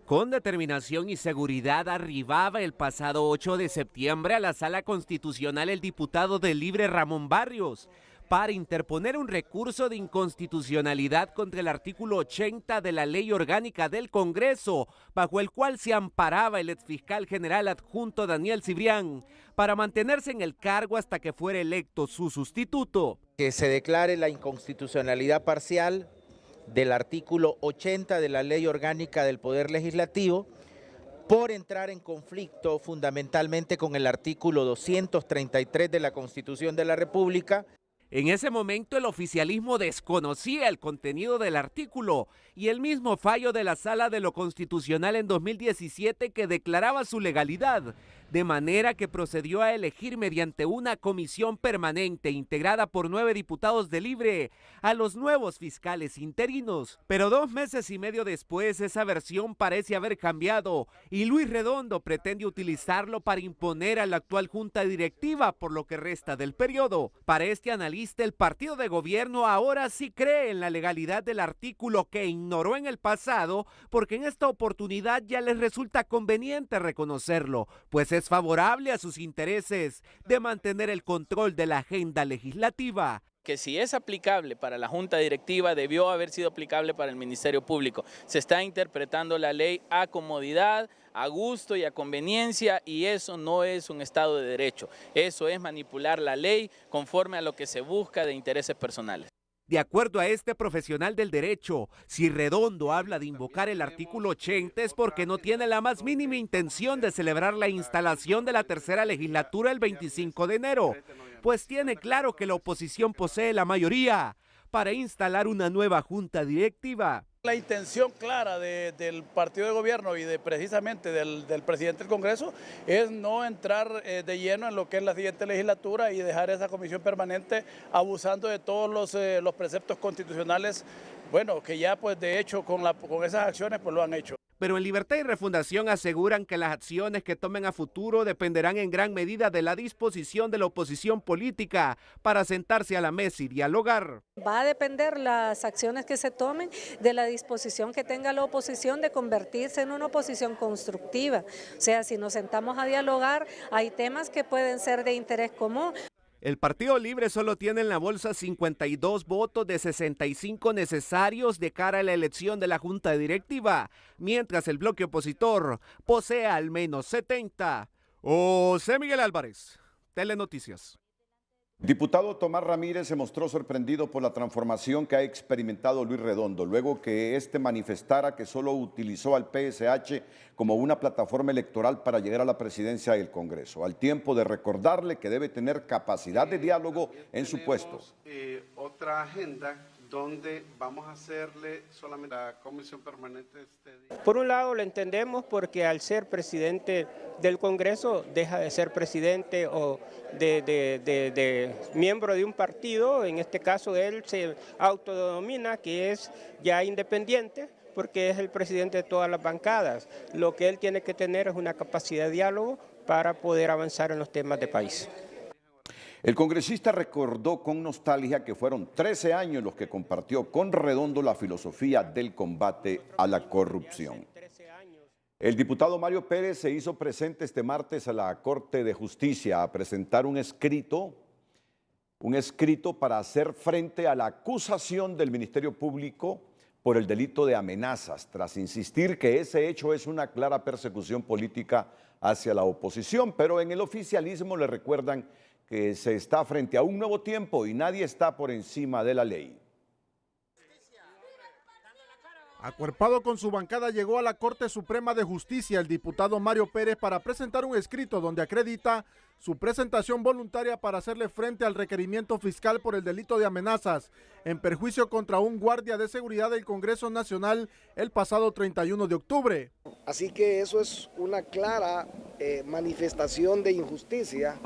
Con determinación y seguridad arribaba el pasado 8 de septiembre a la Sala Constitucional el diputado del Libre Ramón Barrios para interponer un recurso de inconstitucionalidad contra el artículo 80 de la Ley Orgánica del Congreso, bajo el cual se amparaba el exfiscal general adjunto Daniel Cibrián para mantenerse en el cargo hasta que fuera electo su sustituto. Que se declare la inconstitucionalidad parcial del artículo 80 de la Ley Orgánica del Poder Legislativo por entrar en conflicto fundamentalmente con el artículo 233 de la Constitución de la República. En ese momento el oficialismo desconocía el contenido del artículo y el mismo fallo de la Sala de lo Constitucional en 2017 que declaraba su legalidad, de manera que procedió a elegir mediante una comisión permanente integrada por 9 diputados de Libre a los nuevos fiscales interinos. Pero 2 meses y medio después esa versión parece haber cambiado y Luis Redondo pretende utilizarlo para imponer a la actual junta directiva por lo que resta del periodo. Para este analista, el partido de gobierno ahora sí cree en la legalidad del artículo que ignoró en el pasado, porque en esta oportunidad ya les resulta conveniente reconocerlo, pues es favorable a sus intereses de mantener el control de la agenda legislativa. Que si es aplicable para la Junta Directiva, debió haber sido aplicable para el Ministerio Público. Se está interpretando la ley a comodidad, a gusto y a conveniencia, y eso no es un Estado de Derecho. Eso es manipular la ley conforme a lo que se busca de intereses personales. De acuerdo a este profesional del derecho, si Redondo habla de invocar el artículo 80 es porque no tiene la más mínima intención de celebrar la instalación de la tercera legislatura el 25 de enero, pues tiene claro que la oposición posee la mayoría para instalar una nueva junta directiva. La intención clara del partido de gobierno y precisamente del presidente del Congreso es no entrar de lleno en lo que es la siguiente legislatura y dejar esa comisión permanente abusando de todos los preceptos constitucionales, bueno, que ya pues de hecho con esas acciones pues lo han hecho. Pero en Libertad y Refundación aseguran que las acciones que tomen a futuro dependerán en gran medida de la disposición de la oposición política para sentarse a la mesa y dialogar. Va a depender las acciones que se tomen de la disposición que tenga la oposición de convertirse en una oposición constructiva. O sea, si nos sentamos a dialogar, hay temas que pueden ser de interés común. El Partido Libre solo tiene en la bolsa 52 votos de 65 necesarios de cara a la elección de la Junta Directiva, mientras el bloque opositor posee al menos 70. José Miguel Álvarez, Telenoticias. Diputado Tomás Ramírez se mostró sorprendido por la transformación que ha experimentado Luis Redondo, luego que éste manifestara que solo utilizó al PSH como una plataforma electoral para llegar a la presidencia del Congreso, al tiempo de recordarle que debe tener capacidad de diálogo en su puesto. Otra agenda donde vamos a hacerle solamente la comisión permanente. Por un lado lo entendemos porque al ser presidente del Congreso deja de ser presidente o de miembro de un partido. En este caso él se autodenomina que es ya independiente porque es el presidente de todas las bancadas. Lo que él tiene que tener es una capacidad de diálogo para poder avanzar en los temas de país. El congresista recordó con nostalgia que fueron 13 años los que compartió con Redondo la filosofía del combate a la corrupción. El diputado Mario Pérez se hizo presente este martes a la Corte de Justicia a presentar un escrito para hacer frente a la acusación del Ministerio Público por el delito de amenazas, tras insistir que ese hecho es una clara persecución política hacia la oposición, pero en el oficialismo le recuerdan que se está frente a un nuevo tiempo y nadie está por encima de la ley. Acuerpado con su bancada llegó a la Corte Suprema de Justicia el diputado Mario Pérez para presentar un escrito donde acredita su presentación voluntaria para hacerle frente al requerimiento fiscal por el delito de amenazas en perjuicio contra un guardia de seguridad del Congreso Nacional el pasado 31 de octubre. Así que eso es una clara manifestación de injusticia,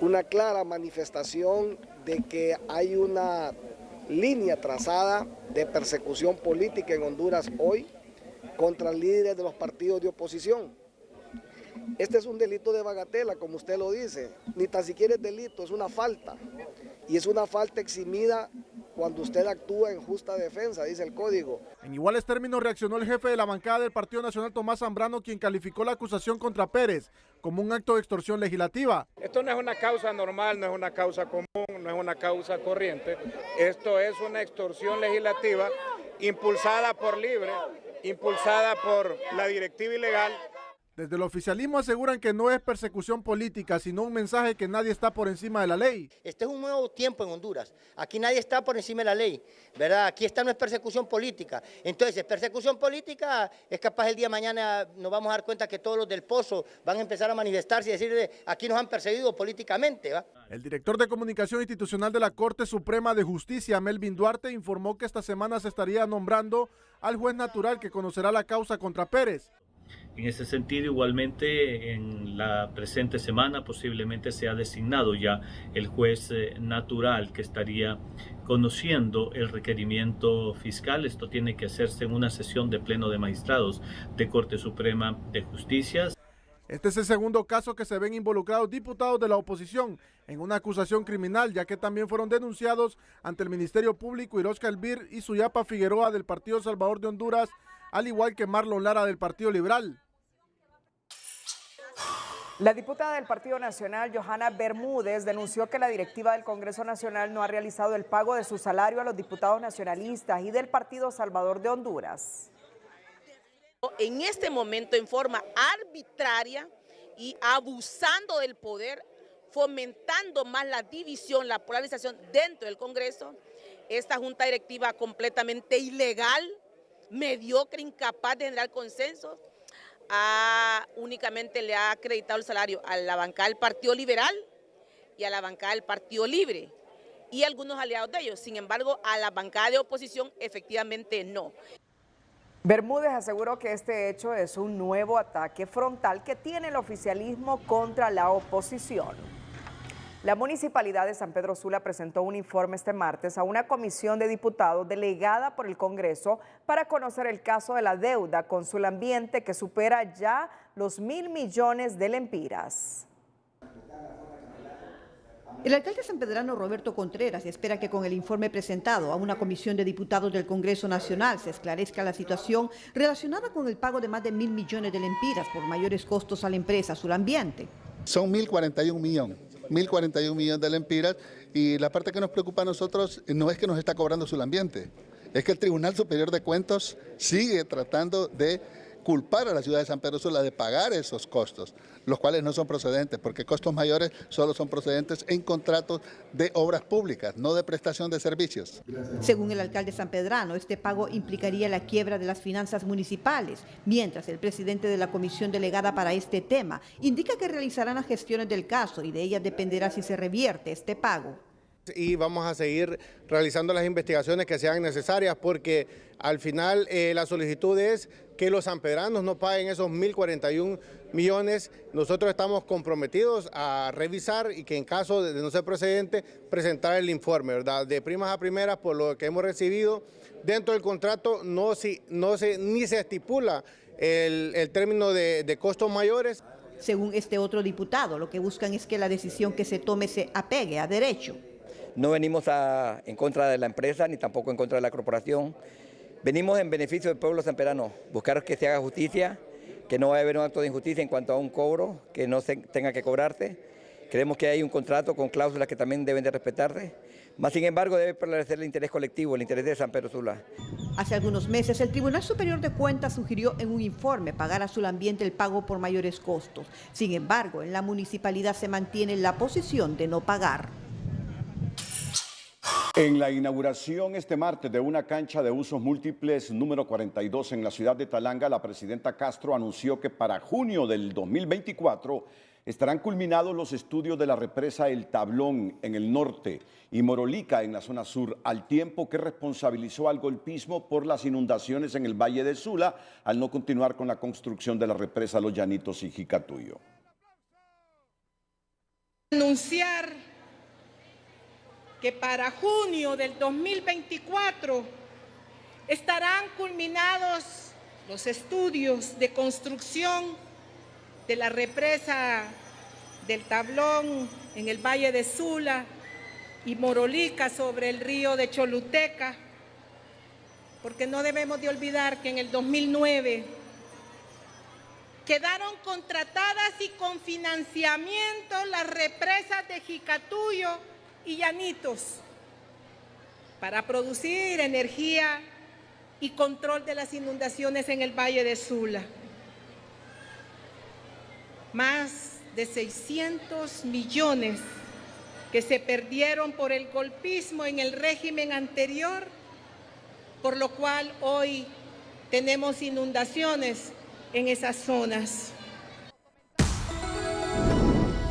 una clara manifestación de que hay una línea trazada de persecución política en Honduras hoy contra líderes de los partidos de oposición. Este es un delito de bagatela, como usted lo dice, ni tan siquiera es delito, es una falta. Y es una falta eximida cuando usted actúa en justa defensa, dice el código. En iguales términos reaccionó el jefe de la bancada del Partido Nacional, Tomás Zambrano, quien calificó la acusación contra Pérez como un acto de extorsión legislativa. Esto no es una causa normal, no es una causa común, no es una causa corriente. Esto es una extorsión legislativa impulsada por Libre, impulsada por la directiva ilegal. Desde el oficialismo aseguran que no es persecución política, sino un mensaje que nadie está por encima de la ley. Este es un nuevo tiempo en Honduras. Aquí nadie está por encima de la ley, ¿verdad? Aquí esta no es persecución política. Entonces, persecución política es capaz el día de mañana nos vamos a dar cuenta que todos los del Pozo van a empezar a manifestarse y decir aquí nos han perseguido políticamente, ¿va? El director de Comunicación Institucional de la Corte Suprema de Justicia, Melvin Duarte, informó que esta semana se estaría nombrando al juez natural que conocerá la causa contra Pérez. En ese sentido, igualmente, en la presente semana posiblemente sea designado ya el juez natural que estaría conociendo el requerimiento fiscal. Esto tiene que hacerse en una sesión de pleno de magistrados de Corte Suprema de Justicia. Este es el segundo caso que se ven involucrados diputados de la oposición en una acusación criminal, ya que también fueron denunciados ante el Ministerio Público Irosca Elvir y Suyapa Figueroa del Partido Salvador de Honduras, al igual que Marlon Lara del Partido Liberal. La diputada del Partido Nacional, Johanna Bermúdez, denunció que la directiva del Congreso Nacional no ha realizado el pago de su salario a los diputados nacionalistas y del Partido Salvador de Honduras. En este momento, en forma arbitraria y abusando del poder, fomentando más la división, la polarización dentro del Congreso, esta junta directiva completamente ilegal, mediocre, incapaz de generar consenso, únicamente le ha acreditado el salario a la bancada del Partido Liberal y a la bancada del Partido Libre y algunos aliados de ellos. Sin embargo, a la bancada de oposición efectivamente no. Bermúdez aseguró que este hecho es un nuevo ataque frontal que tiene el oficialismo contra la oposición. La Municipalidad de San Pedro Sula presentó un informe este martes a una comisión de diputados delegada por el Congreso para conocer el caso de la deuda con Sulambiente que supera ya los 1.000 millones de lempiras. El alcalde sanpedrano Roberto Contreras espera que con el informe presentado a una comisión de diputados del Congreso Nacional se esclarezca la situación relacionada con el pago de más de 1.000 millones de lempiras por mayores costos a la empresa Sulambiente. Son 1.041 millones de lempiras, y la parte que nos preocupa a nosotros no es que nos está cobrando Sulambiente, es que el Tribunal Superior de Cuentas sigue tratando de culpar a la ciudad de San Pedro Sula de pagar esos costos, los cuales no son procedentes, porque costos mayores solo son procedentes en contratos de obras públicas, no de prestación de servicios. Según el alcalde sanpedrano, este pago implicaría la quiebra de las finanzas municipales, mientras el presidente de la comisión delegada para este tema indica que realizarán las gestiones del caso y de ellas dependerá si se revierte este pago. Y vamos a seguir realizando las investigaciones que sean necesarias, porque al final la solicitud es que los sanpedranos no paguen esos 1.041 millones. Nosotros estamos comprometidos a revisar y que en caso de no ser procedente, presentar el informe, ¿verdad? De primas a primeras, por lo que hemos recibido. Dentro del contrato ni se estipula el término de costos mayores. Según este otro diputado, lo que buscan es que la decisión que se tome se apegue a derecho. No venimos en contra de la empresa ni tampoco en contra de la corporación. Venimos en beneficio del pueblo sanpedrano, buscar que se haga justicia, que no vaya a haber un acto de injusticia en cuanto a un cobro, que no se tenga que cobrarse. Creemos que hay un contrato con cláusulas que también deben de respetarse. Más sin embargo, debe prevalecer el interés colectivo, el interés de San Pedro Sula. Hace algunos meses, el Tribunal Superior de Cuentas sugirió en un informe pagar a Sulambiente el pago por mayores costos. Sin embargo, en la municipalidad se mantiene la posición de no pagar. En la inauguración este martes de una cancha de usos múltiples número 42 en la ciudad de Talanga, la presidenta Castro anunció que para junio del 2024 estarán culminados los estudios de la represa El Tablón en el norte y Morolica en la zona sur, al tiempo que responsabilizó al golpismo por las inundaciones en el Valle de Sula al no continuar con la construcción de la represa Los Llanitos y Jicatuyo. Anunciar que para junio del 2024 estarán culminados los estudios de construcción de la represa del Tablón en el Valle de Sula y Morolica sobre el río de Choluteca, porque no debemos de olvidar que en el 2009 quedaron contratadas y con financiamiento las represas de Jicatuyo y Llanitos para producir energía y control de las inundaciones en el Valle de Sula. Más de 600 millones que se perdieron por el golpismo en el régimen anterior, por lo cual hoy tenemos inundaciones en esas zonas.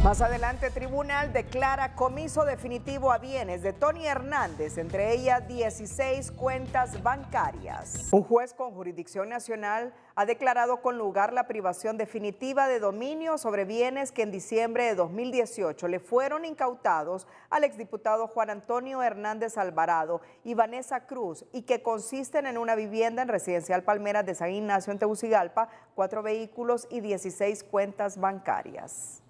Más adelante, tribunal declara comiso definitivo a bienes de Tony Hernández, entre ellas 16 cuentas bancarias. Un juez con jurisdicción nacional ha declarado con lugar la privación definitiva de dominio sobre bienes que en diciembre de 2018 le fueron incautados al exdiputado Juan Antonio Hernández Alvarado y Vanessa Cruz, y que consisten en una vivienda en Residencial Palmeras de San Ignacio en Tegucigalpa, 4 vehículos y 16 cuentas bancarias.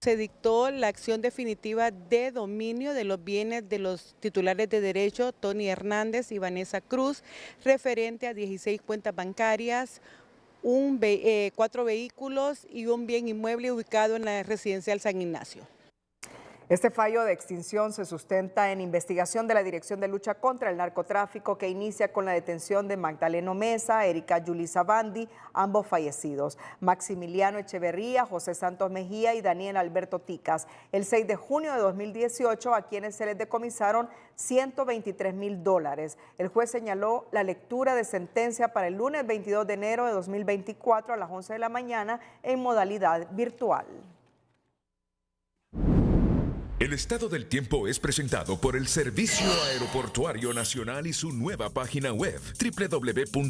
Se dictó la acción definitiva de dominio de los bienes de los titulares de derecho, Tony Hernández y Vanessa Cruz, referente a 16 cuentas bancarias, 4 vehículos y un bien inmueble ubicado en la Residencial San Ignacio. Este fallo de extinción se sustenta en investigación de la Dirección de Lucha contra el Narcotráfico, que inicia con la detención de Magdaleno Mesa, Erika Yulisa Bandi, ambos fallecidos, Maximiliano Echeverría, José Santos Mejía y Daniel Alberto Ticas, el 6 de junio de 2018, a quienes se les decomisaron $123,000. El juez señaló la lectura de sentencia para el lunes 22 de enero de 2024 a las 11 de la mañana en modalidad virtual. El estado del tiempo es presentado por el Servicio Aeroportuario Nacional y su nueva página web www.san.hn.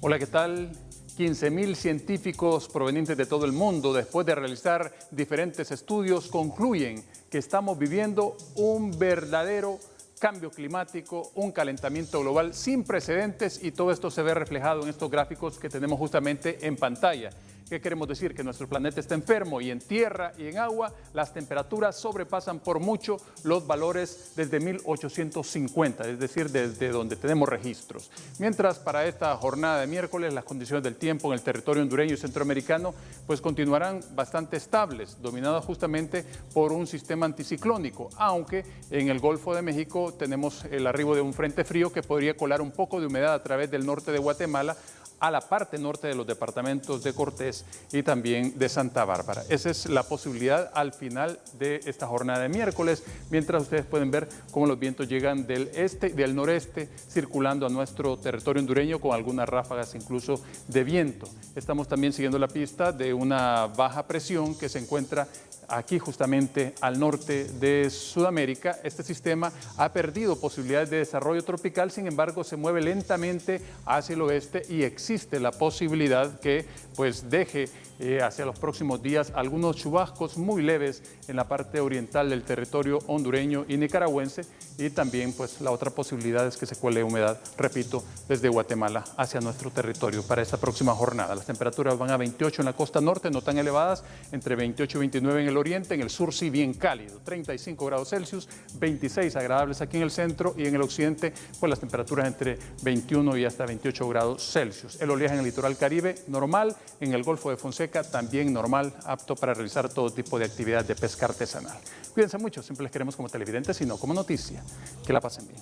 Hola, ¿qué tal? 15.000 científicos provenientes de todo el mundo, después de realizar diferentes estudios, concluyen que estamos viviendo un verdadero cambio climático, un calentamiento global sin precedentes, y todo esto se ve reflejado en estos gráficos que tenemos justamente en pantalla. ¿Qué queremos decir? Que nuestro planeta está enfermo, y en tierra y en agua las temperaturas sobrepasan por mucho los valores desde 1850, es decir, desde donde tenemos registros. Mientras para esta jornada de miércoles las condiciones del tiempo en el territorio hondureño y centroamericano pues continuarán bastante estables, dominadas justamente por un sistema anticiclónico, aunque en el Golfo de México tenemos el arribo de un frente frío que podría colar un poco de humedad a través del norte de Guatemala a la parte norte de los departamentos de Cortés y también de Santa Bárbara. Esa es la posibilidad al final de esta jornada de miércoles, mientras ustedes pueden ver cómo los vientos llegan del este y del noreste circulando a nuestro territorio hondureño con algunas ráfagas incluso de viento. Estamos también siguiendo la pista de una baja presión que se encuentra aquí justamente al norte de Sudamérica. Este sistema ha perdido posibilidades de desarrollo tropical, sin embargo se mueve lentamente hacia el oeste y existe la posibilidad que pues deje hacia los próximos días algunos chubascos muy leves en la parte oriental del territorio hondureño y nicaragüense, y también pues la otra posibilidad es que se cuele humedad, repito, desde Guatemala hacia nuestro territorio para esta próxima jornada. Las temperaturas van a 28 en la costa norte, no tan elevadas, entre 28 y 29 en el oriente, en el sur sí bien cálido, 35 grados Celsius, 26 agradables aquí en el centro, y en el occidente pues las temperaturas entre 21 y hasta 28 grados Celsius. El oleaje en el litoral caribe normal, en el Golfo de Fonseca también normal, apto para realizar todo tipo de actividad de pesca artesanal. Cuídense mucho, siempre les queremos como televidentes y no como noticia. Que la pasen bien.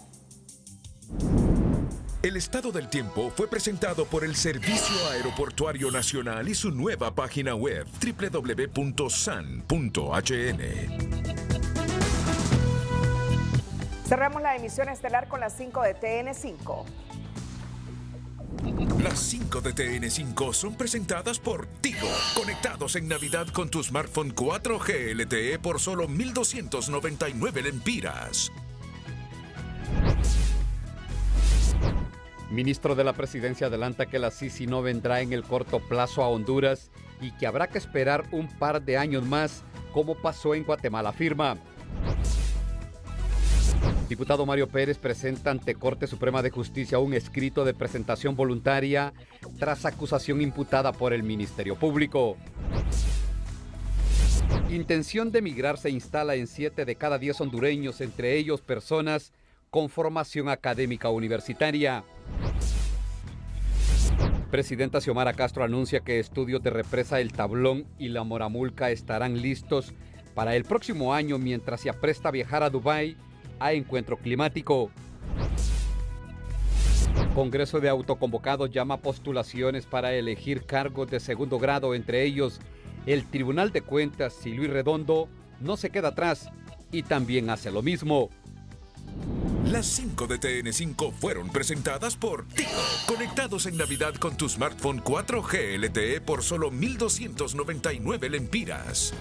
El estado del tiempo fue presentado por el Servicio Aeroportuario Nacional y su nueva página web www.san.hn. Cerramos la emisión estelar con las 5 de TN5. Las 5 de TN5 son presentadas por Tigo. Conectados en Navidad con tu smartphone 4G LTE por solo 1,299 lempiras. Ministro de la Presidencia adelanta que la Sisi no vendrá en el corto plazo a Honduras y que habrá que esperar un par de años más, como pasó en Guatemala, afirma. Diputado Mario Pérez presenta ante Corte Suprema de Justicia un escrito de presentación voluntaria tras acusación imputada por el Ministerio Público. Intención de emigrar se instala en 7 de cada 10 hondureños, entre ellos personas con formación académica universitaria. Presidenta Xiomara Castro anuncia que estudios de represa El Tablón y la Moramulca estarán listos para el próximo año mientras se apresta a viajar a Dubái a encuentro climático. Congreso de autoconvocados llama postulaciones para elegir cargos de segundo grado, entre ellos el Tribunal de Cuentas, y Luis Redondo no se queda atrás y también hace lo mismo. Las 5 de TN5 fueron presentadas por Tigo. Conectados en Navidad con tu smartphone 4G LTE por solo 1,299 lempiras.